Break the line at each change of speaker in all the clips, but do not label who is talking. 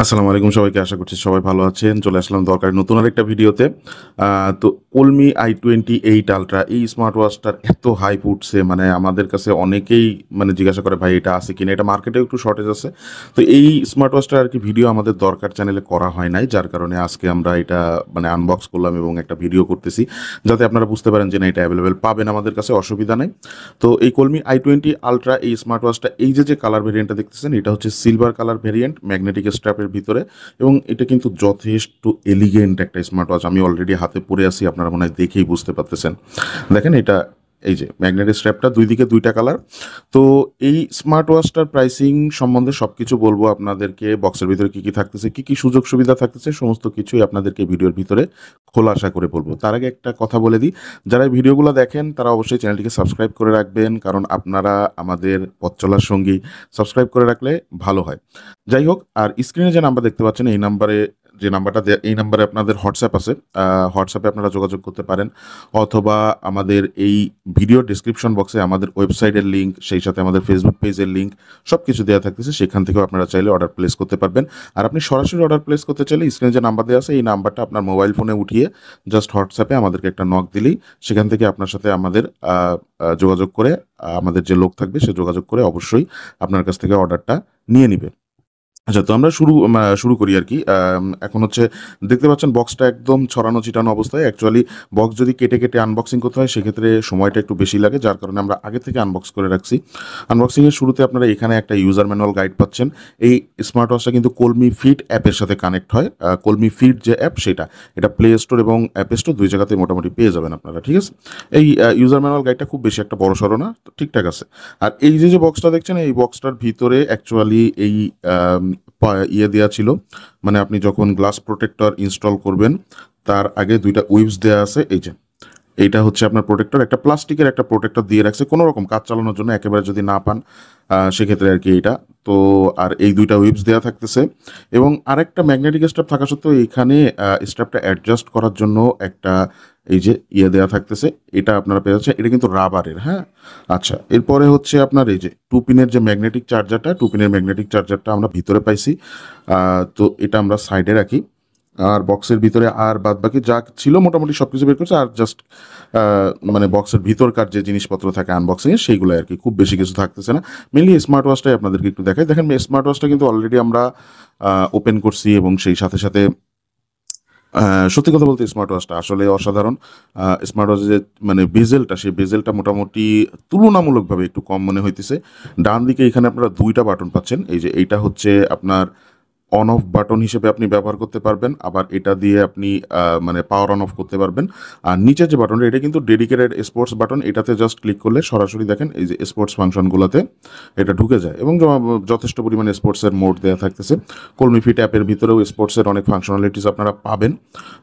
আসসালামু আলাইকুম সবাইকে, আশা করছি সবাই ভালো আছেন। চলে আসলাম দরকারি নতুন আরেকটা ভিডিওতে। তো Realme i28 Ultra এই স্মার্ট ওয়াচটার এত হাইপ উঠছে, মানে আমাদের কাছে অনেকেই মানে জিজ্ঞাসা করে, ভাই এটা আছে কিনা? এটা মার্কেটে একটু শর্টেজ আছে। তো এই স্মার্ট ওয়াচটার আর কি ভিডিও আমাদের দরকার চ্যানেলে করা হয় নাই, যার কারণে আজকে আমরা এটা মানে আনবক্স করলাম এবং একটা ভিডিও করতেছি, যাতে আপনারা বুঝতে পারেন যে না, এটা অ্যাভেলেবেল পাবেন আমাদের কাছে, অসুবিধা নেই। তো এই Realme i20 Ultra এই স্মার্ট ওয়াচটা, এই যে কালার ভেরিয়েন্টটা দেখতেছেন, এটা হচ্ছে সিলভার কালার ভেরিয়েন্ট ম্যাগনেটিক স্ট্র্যাপের ভিতরে। এবং এটা কিন্তু যথেষ্ট এলিগেন্ট একটা স্মার্ট ওয়াচ। আমি অলরেডি হাতে পরে আছি, আপনারা মনে হয় দেখেই বুঝতে পারতেছেন। দেখেন এটা, এই যে ম্যাগনেটিক স্ট্র্যাপটা, দুই দিকে দুইটা কালার। তো এই স্মার্ট ওয়াচটার প্রাইসিং সম্বন্ধে সব কিছু বলবো আপনাদেরকে। বক্সের ভিতরে কী কী থাকতেছে, কী কী সুযোগ সুবিধা থাকতেছে, সমস্ত কিছুই আপনাদেরকে ভিডিওর ভিতরে খোলাসা করে বলবো। তার আগে একটা কথা বলে দিই, যারা এই ভিডিওগুলো দেখেন তারা অবশ্যই চ্যানেলটিকে সাবস্ক্রাইব করে রাখবেন, কারণ আপনারা আমাদের পথ চলার সঙ্গী। সাবস্ক্রাইব করে রাখলে ভালো হয়। যাই হোক, আর স্ক্রিনে যে নাম্বার দেখতে পাচ্ছেন, এই নাম্বারে যে নাম্বারটা এই নাম্বারে আপনাদের হোয়াটসঅ্যাপ আছে। হোয়াটসঅ্যাপে আপনারা যোগাযোগ করতে পারেন, অথবা আমাদের এই ভিডিও ডিসক্রিপশন বক্সে আমাদের ওয়েবসাইটের লিঙ্ক, সেই সাথে আমাদের ফেসবুক পেজের লিঙ্ক, সব কিছু দেওয়া থাকতেছে। সেখান থেকেও আপনারা চাইলে অর্ডার প্লেস করতে পারবেন। আর আপনি সরাসরি অর্ডার প্লেস করতে চাইলে স্ক্রিনে যে নাম্বার দেওয়া আছে, এই নাম্বারটা আপনার মোবাইল ফোনে উঠিয়ে জাস্ট হোয়াটসঅ্যাপে আমাদেরকে একটা নক দিলেই সেখান থেকে আপনার সাথে আমাদের যোগাযোগ করে, আমাদের যে লোক থাকবে সে যোগাযোগ করে অবশ্যই আপনার কাছ থেকে অর্ডারটা নিয়ে নিবে। আচ্ছা, তো আমরা শুরু করি আর কি। এখন হচ্ছে দেখতে পাচ্ছেন বক্সটা একদম ছড়ানো ছিটানো অবস্থায়। অ্যাকচুয়ালি বক্স যদি কেটে কেটে আনবক্সিং করতে হয়, সেক্ষেত্রে সময়টা একটু বেশি লাগে, যার কারণে আমরা আগে থেকে আনবক্স করে রাখছি। আনবক্সিংয়ের শুরুতে আপনারা এখানে একটা ইউজার ম্যানুয়াল গাইড পাচ্ছেন। এই স্মার্ট ওয়াচটা কিন্তু কলমি ফিট অ্যাপের সাথে কানেক্ট হয়। কলমি ফিট যে অ্যাপ, এটা প্লে স্টোর এবং অ্যাপ স্টোর দুই জায়গাতে মোটামুটি পেয়ে যাবেন আপনারা, ঠিক আছে? এই ইউজার ম্যানুয়াল গাইডটা খুব বেশি একটা বড় সড়ো না, তো ঠিকঠাক আছে। আর এই যে বক্সটা দেখছেন, এই বক্সটার ভিতরে অ্যাকচুয়ালি এই ইয়ে দেওয়া ছিল, মানে আপনি যখন গ্লাস প্রোটেক্টর ইনস্টল করবেন তার আগে দুইটা উইপস দেওয়া আছে। এই যে এইটা হচ্ছে আপনার প্রোটেক্টর, একটা প্লাস্টিকের একটা প্রোটেক্টর দিয়ে রাখছে কোনো রকম কাজ চালানোর জন্য, একেবারে যদি না পান সেক্ষেত্রে আর কি এইটা। তো আর এই দুইটা উইপস দেওয়া থাকতেছে, এবং আরেকটা ম্যাগনেটিক স্ট্র্যাপ থাকা সত্ত্বেও এইখানে স্ট্র্যাপটা অ্যাডজাস্ট করার জন্য একটা এই যে ইয়ে দেওয়া থাকতেছে, এটা আপনারা পেয়ে যাচ্ছেন। এটা কিন্তু রাবারের, হ্যাঁ। আচ্ছা, এরপরে হচ্ছে আপনার এই যে টু পিনের ম্যাগনেটিক চার্জারটা আমরা ভিতরে পাইছি। তো এটা আমরা সাইডে রাখি। আর বক্সের ভিতরে আর বাদ বাকি যা ছিল মোটামুটি সব কিছু বের করছে, আর জাস্ট মানে বক্সের ভিতরকার যে জিনিসপত্র থাকে আনবক্সিংয়ে, সেইগুলো আর কি, খুব বেশি কিছু থাকতেছে না। মেনলি স্মার্ট ওয়াচটাই আপনাদেরকে একটু দেখাই। দেখেন, স্মার্ট ওয়াচটা কিন্তু অলরেডি আমরা ওপেন করছি, এবং সেই সাথে সাথে সত্যি কথা বলতে স্মার্ট ওয়াচটা আসলে অসাধারণ। স্মার্ট ওয়াচের যে মানে বেজেলটা, সেই বেজেলটা মোটামুটি তুলনামূলকভাবে একটু কম মনে হইতেছে। ডান দিকে এখানে আপনারা দুইটা বাটন পাচ্ছেন। এই যে এইটা হচ্ছে আপনার অন অফ বাটন হিসেবে আপনি ব্যবহার করতে পারবেন, আবার এটা দিয়ে আপনি মানে পাওয়ার অন অফ করতে পারবেন। আর নিচের যে বাটনটা, এটা কিন্তু ডেডিকেটেড স্পোর্টস বাটন। এটাতে জাস্ট ক্লিক করলে সরাসরি দেখেন এই যে স্পোর্টস ফাংশনগুলোতে এটা ঢুকে যায়, এবং যথেষ্ট পরিমাণে স্পোর্টসের মোড দেওয়া থাকতেছে। কলমি ফিট অ্যাপের ভিতরেও স্পোর্টসের অনেক ফাংশনালিটিস আপনারা পাবেন।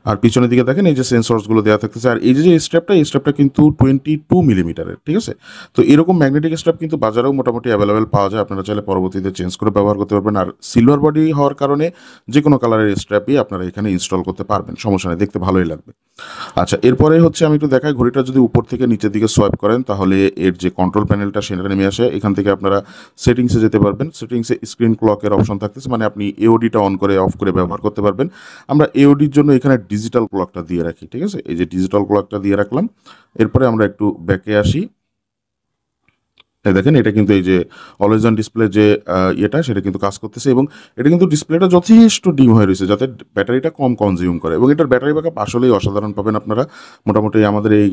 আর পিছনের দিকে দেখেন এই যে সেন্সরসগুলো দেওয়া থাকতেছে। আর এই যে স্ট্র্যাপটা কিন্তু 22 মিলিমিটারের, ঠিক আছে? তো এরকম ম্যাগনেটিক স্ট্র্যাপ কিন্তু বাজারেও মোটামুটি অ্যাভেলেবেল পাওয়া যায়, আপনারা চাইলে পরবর্তীতে চেঞ্জ করে ব্যবহার করতে পারবেন। আর সিলভার বডি হওয়ার কারণে যে কোনো কালারের স্ট্র্যাপই আপনারা এখানে ইনস্টল করতে পারবেন, সমস্যা নেই, দেখতে ভালোই লাগবে। আচ্ছা, এরপরে হচ্ছে আমি একটু দেখাই, ঘড়িটা যদি উপর থেকে নিচের দিকে সোয়াইপ করেন তাহলে এর যে কন্ট্রোল প্যানেলটা সেটা নেমে আসে। এখান থেকে আপনারা সেটিংসে যেতে পারবেন। সেটিংসে স্ক্রিন ক্লকের অপশন থাকতেছে, মানে আপনি এওডিটা অন করে অফ করে ব্যবহার করতে পারবেন। আমরা এওডির জন্য এখানে ডিজিটাল ক্লকটা দিয়ে রাখি, ঠিক আছে? এই যে ডিজিটাল ক্লকটা দিয়ে রাখলাম। এরপরে আমরা একটু ব্যাকে আসি। দেখেন, এটা কিন্তু এই যে অলওয়েজ অন ডিসপ্লে যে ইয়েটা, সেটা কিন্তু কাজ করতেছে, এবং এটা কিন্তু ডিসপ্লেটা যথেষ্ট ডিম হয়ে রয়েছে, যাতে ব্যাটারিটা কম কনজিউম করে, এবং এটার ব্যাটারি ব্যাকআপ আসলেই অসাধারণ পাবেন আপনারা। মোটামুটি আমাদের এই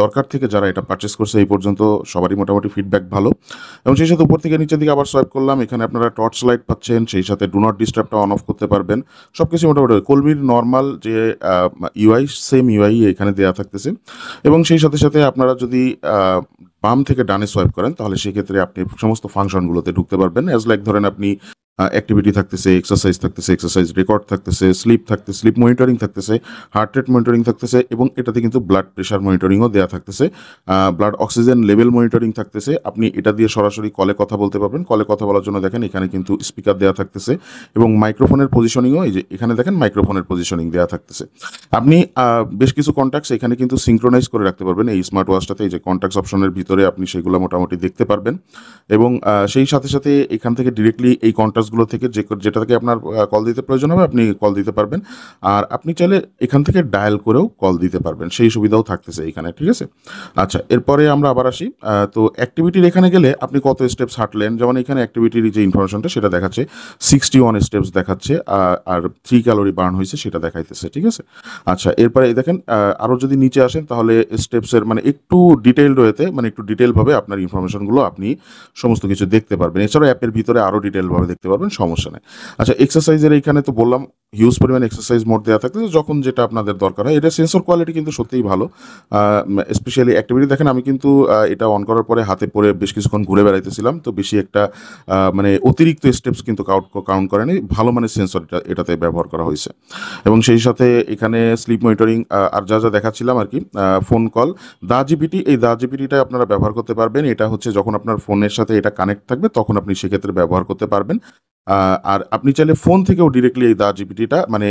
দরকার থেকে যারা এটা পারচেস করছে এই পর্যন্ত সবারই মোটামুটি ফিডব্যাক ভালো। এবং সেই সাথে উপর থেকে নিচের দিকে আবার সোয়াইপ করলাম, এখানে আপনারা টর্চ লাইট পাচ্ছেন, সেই সাথে ডু নট ডিস্টার্বটা অন অফ করতে পারবেন। সব কিছু মোটামুটি কলমির নর্মাল যে ইউআই, সেম ইউআই এখানে দেওয়া থাকতেছে। এবং সেই সাথে সাথে আপনারা যদি বাম থেকে ডানে সোয়াইপ করেন তাহলে সেক্ষেত্রে আপনি সমস্ত ফাংশনগুলোতে ঢুকতে পারবেন। অ্যাজ লাইক ধরেন আপনি অ্যাক্টিভিটি থাকতেছে, এক্সারসাইজ রেকর্ড থাকতেছে, স্লিপ মনিটরিং থাকতেছে, হার্ট রেট মনিটরিং থাকতেছে, এবং এটাতে কিন্তু ব্লাড প্রেশার মনিটরিংও দেওয়া থাকতেছে, ব্লাড অক্সিজেন লেভেল মনিটরিং থাকতেছে। আপনি এটা দিয়ে সরাসরি কলে কথা বলতে পারবেন। কলে কথা বলার জন্য দেখেন এখানে কিন্তু স্পিকার দেওয়া থাকতেছে, এবং মাইক্রোফোনের পজিশনিংও এই যে এখানে দেখেন মাইক্রোফোনের পজিশনিং দেওয়া থাকতেছে। আপনি বেশ কিছু কন্ট্যাক্টস এখানে কিন্তু সিঙ্ক্রোনাইজ করে রাখতে পারবেন এই স্মার্ট ওয়াচটাতে। এই যে কন্ট্যাক্টস অপশনের ভিতরে আপনি সেগুলো মোটামুটি দেখতে পারবেন, এবং সেই সাথে সাথে এখান থেকে ডিরেক্টলি এই কন্ট্যাক্ট নাম্বারসগুলো থেকে যেটা থেকে আপনার কল দিতে প্রয়োজন হবে আপনি কল দিতে পারবেন। আর আপনি চাইলে এখান থেকে ডায়াল করেও কল দিতে পারবেন, সেই সুবিধাও থাকতেছে এইখানে, ঠিক আছে? আচ্ছা, এরপরে আমরা আবার আসি। তো অ্যাক্টিভিটির এখানে গেলে আপনি কত স্টেপস হাঁটলেন, যেমন এখানে অ্যাক্টিভিটির যে ইনফরমেশনটা সেটা দেখাচ্ছে 61 স্টেপস দেখাচ্ছে, আর 3 ক্যালোরি বার্ন হয়েছে সেটা দেখাইতেছে, ঠিক আছে? আচ্ছা, এরপরে এই দেখেন আরও যদি নিচে আসেন তাহলে স্টেপসের মানে একটু ডিটেইলড ওয়েতে, মানে একটু ডিটেইলভাবে আপনার ইনফরমেশনগুলো আপনি সমস্ত কিছু দেখতে পারবেন। এছাড়াও অ্যাপের ভিতরে আরও ডিটেইলভাবে দেখতে পারবেন, সমস্যা নেই। আচ্ছা, এক্সারসাইজের এইখানে তো বললাম হিউজ পরিমাণ এক্সারসাইজ মোড দেওয়া থাকতেছে, যখন যেটা আপনাদের দরকার হয়। এটা সেন্সর কোয়ালিটি কিন্তু সত্যিই ভালো, স্পেশালি অ্যাক্টিভিটি দেখেন আমি কিন্তু এটা অন করার পরে হাতে পরে বেশ কিছুক্ষণ ঘুরে বেড়াইতেছিলাম, তো বেশি একটা মানে অতিরিক্ত স্টেপস কিন্তু কাউন্ট করেনি, ভালো মানের সেন্সর এটাতে ব্যবহার করা হয়েছে। এবং সেই সাথে এখানে স্লিপ মনিটরিং আর যা যা দেখাচ্ছিলাম আর কি, ফোন কল, দা জিপিটি, এই দা জিপিটিটা আপনারা ব্যবহার করতে পারবেন। এটা হচ্ছে যখন আপনার ফোনের সাথে এটা কানেক্ট থাকবে তখন আপনি সেক্ষেত্রে ব্যবহার করতে পারবেন। আর আপনি চাইলে ফোন থেকেও ডিরেক্টলি এই দা জিপিটিটা মানে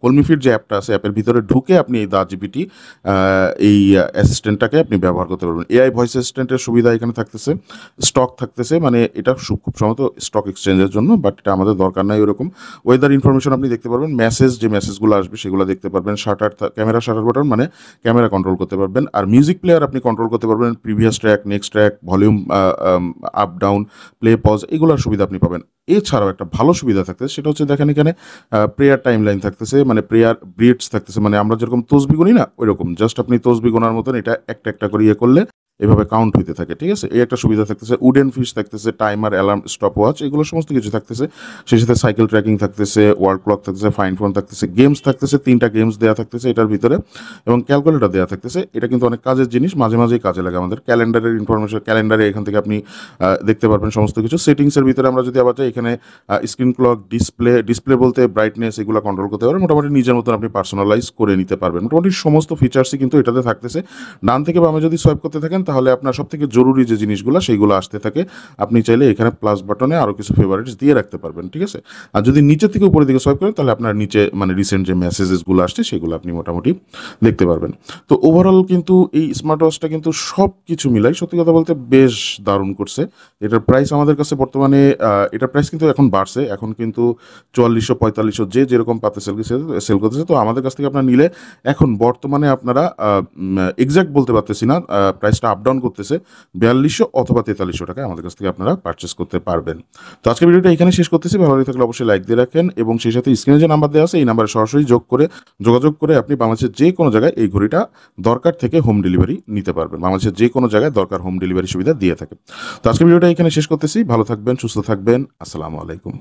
কলমিফিট যে অ্যাপটা আছে অ্যাপের ভিতরে ঢুকে আপনি এই দা জিপিটি এই অ্যাসিস্ট্যান্টটাকে আপনি ব্যবহার করতে পারবেন। এআই ভয়েস অ্যাসিস্ট্যান্টের সুবিধা এখানে থাকতেছে, স্টক থাকতেছে, মানে এটা খুব সম্ভবত স্টক এক্সচেঞ্জের জন্য, বাট এটা আমাদের দরকার নাই ওরকম। ওয়েদার ইনফরমেশন আপনি দেখতে পারবেন, যে মেসেজগুলো আসবে সেগুলো দেখতে পারবেন, ক্যামেরা শাটার বাটন মানে ক্যামেরা কন্ট্রোল করতে পারবেন, আর মিউজিক প্লেয়ার আপনি কন্ট্রোল করতে পারবেন, previous track, next track, volume up down, play pause, এগুলোর সুবিধা আপনি পাবেন। এছাড়াও একটা ভালো সুবিধা থাকতেছে, সেটা হচ্ছে দেখেন এখানে প্রেয়ার টাইম লাইন থাকতেছে, মানে প্রেয়ার ব্রিডস থাকতেছে, মানে আমরা যেরকম তসবি গুনি না ওইরকম, জাস্ট আপনি তসবি গোনার মতন এটা একটা একটা করে ইয়ে করলে এভাবে কাউন্ট হইতে থাকে, ঠিক আছে? এই একটা সুবিধা থাকতেছে। উডেন ফিশ থাকতেছে, টাইমার, অ্যালার্ম, স্টপ ওয়াচ, এগুলো সমস্ত কিছু থাকতেছে। সেই সাথে সাইকেল ট্র্যাকিং থাকতেছে, ওয়ার্ড ক্লক থাকতেছে, ফাইন ফোন থাকতেছে, গেমস থাকতেছে, 3টা গেমস দেওয়া থাকতেছে এটার ভিতরে, এবং ক্যালকুলেটর দেওয়া থাকতেছে। এটা কিন্তু অনেক কাজের জিনিস, মাঝে মাঝেই কাজে লাগে আমাদের। ক্যালেন্ডারের ইনফরমেশন, ক্যালেন্ডারে এখান থেকে আপনি দেখতে পারবেন সমস্ত কিছু। সেটিংসের ভিতরে আমরা যদি আবার যাই, এখানে স্ক্রিন ক্লক, ডিসপ্লে বলতে ব্রাইটনেস, এগুলো কন্ট্রোল করতে পারবেন। মোটামুটি নিজের মতন আপনি পার্সোনালাইজ করে নিতে পারবেন। মোটামুটি সমস্ত ফিচার্সই কিন্তু এটাতে থাকতেছে। ডান থেকে বামে যদি সোয়াইপ করতে থাকেন তাহলে আপনার সব থেকে জরুরি যে জিনিসগুলো সেইগুলো আসতে থাকে। আপনি চাইলে এখানে প্লাস বাটনে আরও কিছু ফেভারিটস দিয়ে রাখতে পারবেন, ঠিক আছে? আর যদি নিচের থেকে উপরের দিকে সোয়াইপ করেন তাহলে আপনার নিচে মানে রিসেন্ট যে মেসেজেসগুলো আসছে সেগুলো আপনি মোটামুটি দেখতে পারবেন। তো ওভারঅল কিন্তু এই স্মার্ট ওয়াচটা কিন্তু সব কিছু মিলাই সত্যি কথা বলতে বেশ দারুণ করছে। এটার প্রাইস আমাদের কাছে বর্তমানে এটার প্রাইস কিন্তু এখন বাড়ছে, এখন কিন্তু 4400 4500 যে যেরকম পাতে সেল করতেছে। তো আমাদের কাছ থেকে আপনারা নিলে এখন বর্তমানে আপনারা এক্স্যাক্ট বলতে পারতেছি না, প্রাইসটা আপ ডাউন করতেছে, 4200 অথবা 4300 টাকায় আমাদের কাছ থেকে আপনারা পারচেস করতে পারবেন। তো আজকে ভিডিওটা এখানে শেষ করতেছি। ভালো লাগে থাকলে অবশ্যই লাইক দিয়ে রাখেন, এবং সেই সাথে স্ক্রিনে যে নাম্বার দেওয়া আছে এই নাম্বারে সরাসরি যোগাযোগ করে আপনি বাংলাদেশের যে কোনো জায়গায় এই ঘড়িটা দরকার থেকে হোম ডেলিভারি নিতে পারবেন। বাংলাদেশের যে কোনো জায়গায় দরকার হোম ডেলিভারি সুবিধা দিয়ে থাকে। তো আজকে ভিডিওটা এখানে শেষ করতেছি। ভালো থাকবেন, সুস্থ থাকবেন। আসসালামু আলাইকুম।